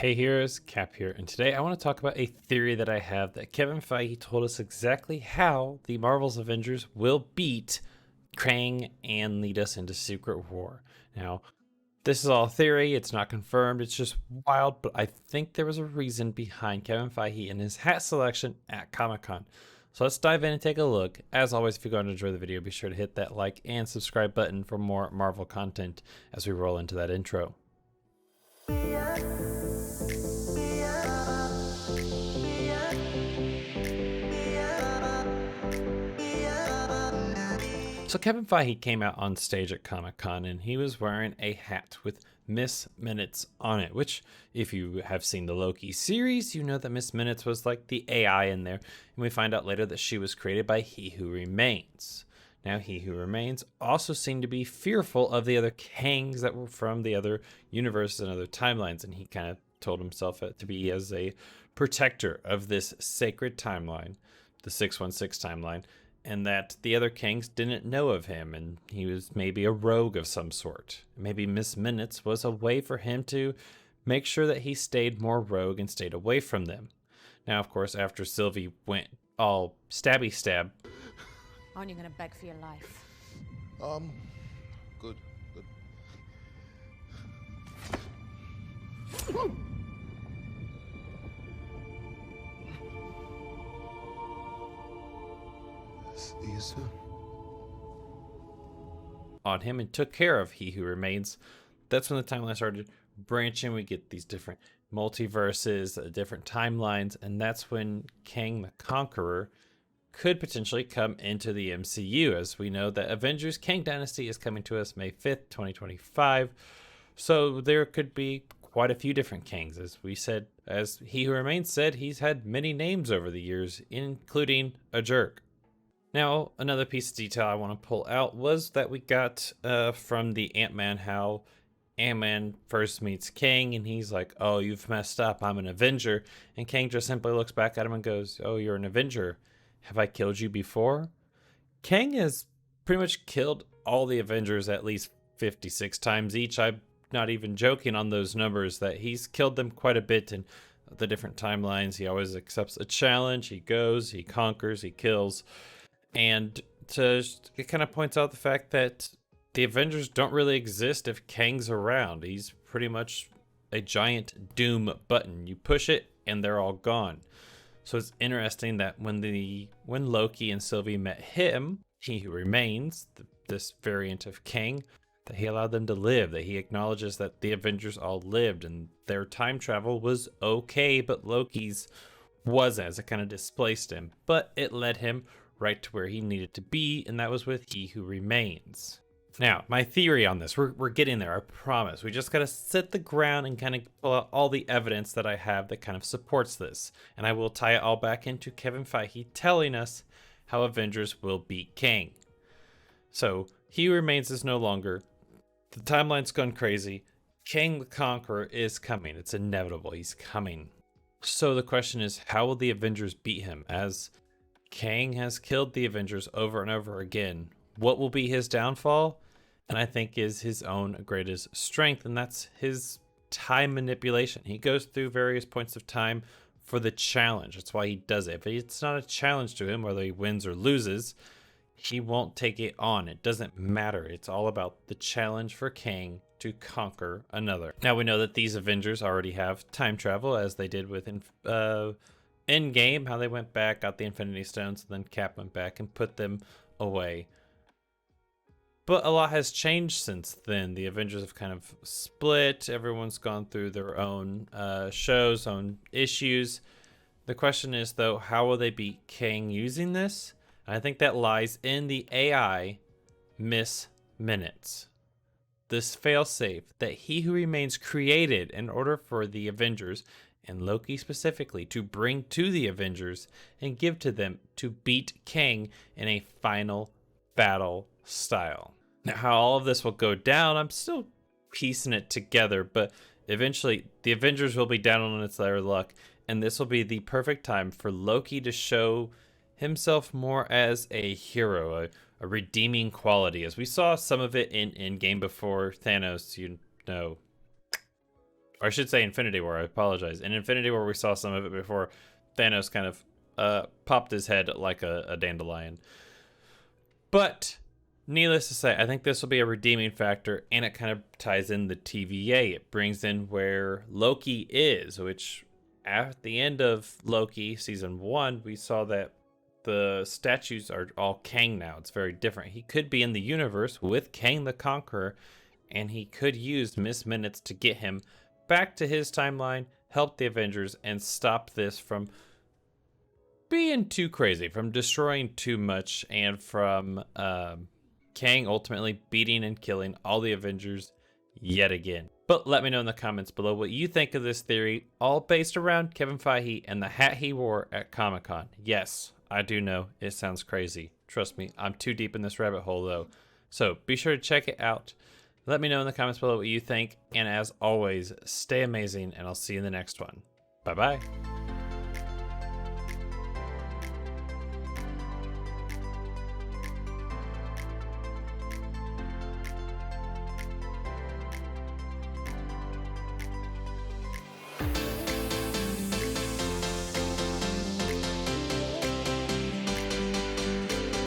Hey, heroes, Cap here, and today I want to talk about a theory that I have that Kevin Feige told us exactly how the Marvel's Avengers will beat Kang and lead us into Secret War. Now, this is all theory, it's not confirmed, it's just wild, but I think there was a reason behind Kevin Feige and his hat selection at Comic-Con. So let's dive in and take a look. As always, if you're going to enjoy the video, be sure to hit that like and subscribe button for more Marvel content as we roll into that intro. So Kevin Feige came out on stage at Comic-Con and he was wearing a hat with Miss Minutes on it, which if you have seen the Loki series, you know that Miss Minutes was like the AI in there. And we find out later that she was created by He Who Remains. Now, He Who Remains also seemed to be fearful of the other Kangs that were from the other universes and other timelines. And he kind of told himself to be as a protector of this sacred timeline, the 616 timeline, and that the other Kangs didn't know of him, and he was maybe a rogue of some sort. Maybe Miss Minutes was a way for him to make sure that he stayed more rogue and stayed away from them. Now, of course, after Sylvie went all stabby stab. Aren't you gonna beg for your life? Good. See you soon. On him and took care of He Who Remains. That's when the timeline started branching. We get these different multiverses, different timelines, and that's when Kang the Conqueror could potentially come into the MCU, as we know that Avengers Kang Dynasty is coming to us May 5th, 2025. So there could be quite a few different Kangs. As we said, as He Who Remains said, he's had many names over the years, including a jerk. Now, another piece of detail I want to pull out was that we got from the Ant-Man how Ant-Man first meets Kang and he's like, "Oh, you've messed up, I'm an Avenger." And Kang just simply looks back at him and goes, "Oh, you're an Avenger. Have I killed you before?" Kang has pretty much killed all the Avengers at least 56 times each. I'm not even joking on those numbers, that he's killed them quite a bit in the different timelines. He always accepts a challenge, he goes, he conquers, he kills. And it kind of points out the fact that the Avengers don't really exist if Kang's around. He's pretty much a giant doom button. You push it and they're all gone. So it's interesting that when Loki and Sylvie met him, He Who Remains, this variant of Kang, that he allowed them to live, that he acknowledges that the Avengers all lived and their time travel was okay, but Loki's wasn't, as it kind of displaced him. But it led him right to where he needed to be, and that was with He Who Remains. Now, my theory on this, we're getting there, I promise. We just gotta set the ground and kind of pull out all the evidence that I have that kind of supports this. And I will tie it all back into Kevin Feige telling us how Avengers will beat Kang. So, He Who Remains is no longer. The timeline's gone crazy. Kang the Conqueror is coming. It's inevitable. He's coming. So the question is, how will the Avengers beat him? As Kang has killed the Avengers over and over again. What will be his downfall? And I think is his own greatest strength, and that's his time manipulation. He goes through various points of time for the challenge. That's why he does it. If it's not a challenge to him, whether he wins or loses, he won't take it on. It doesn't matter. It's all about the challenge for Kang to conquer another. Now we know that these Avengers already have time travel, as they did with Endgame, how they went back, got the Infinity Stones, and then Cap went back and put them away. But a lot has changed since then. The Avengers have kind of split. Everyone's gone through their own shows, own issues. The question is, though, how will they beat Kang using this? And I think that lies in the AI Miss Minutes. This failsafe that He Who Remains created in order for the Avengers, and Loki specifically, to bring to the Avengers and give to them to beat Kang in a final battle style. Now, how all of this will go down, I'm still piecing it together, but eventually the Avengers will be down on its luck, and this will be the perfect time for Loki to show himself more as a hero, a redeeming quality, as we saw some of it in Endgame before Thanos, Or I should say Infinity War, I apologize. In Infinity War, we saw some of it before Thanos kind of popped his head like a dandelion. But needless to say, I think this will be a redeeming factor, and it kind of ties in the TVA. It brings in where Loki is, which at the end of Loki season 1, we saw that the statues are all Kang now. It's very different. He could be in the universe with Kang the Conqueror, and he could use Miss Minutes to get him back to his timeline, help the Avengers, and stop this from being too crazy, from destroying too much, and from Kang ultimately beating and killing all the Avengers yet again. But let me know in the comments below what you think of this theory, all based around Kevin Feige and the hat he wore at Comic-Con. Yes, I do know, it sounds crazy. Trust me, I'm too deep in this rabbit hole though. So be sure to check it out. Let me know in the comments below what you think, and as always, stay amazing, and I'll see you in the next one. Bye-bye.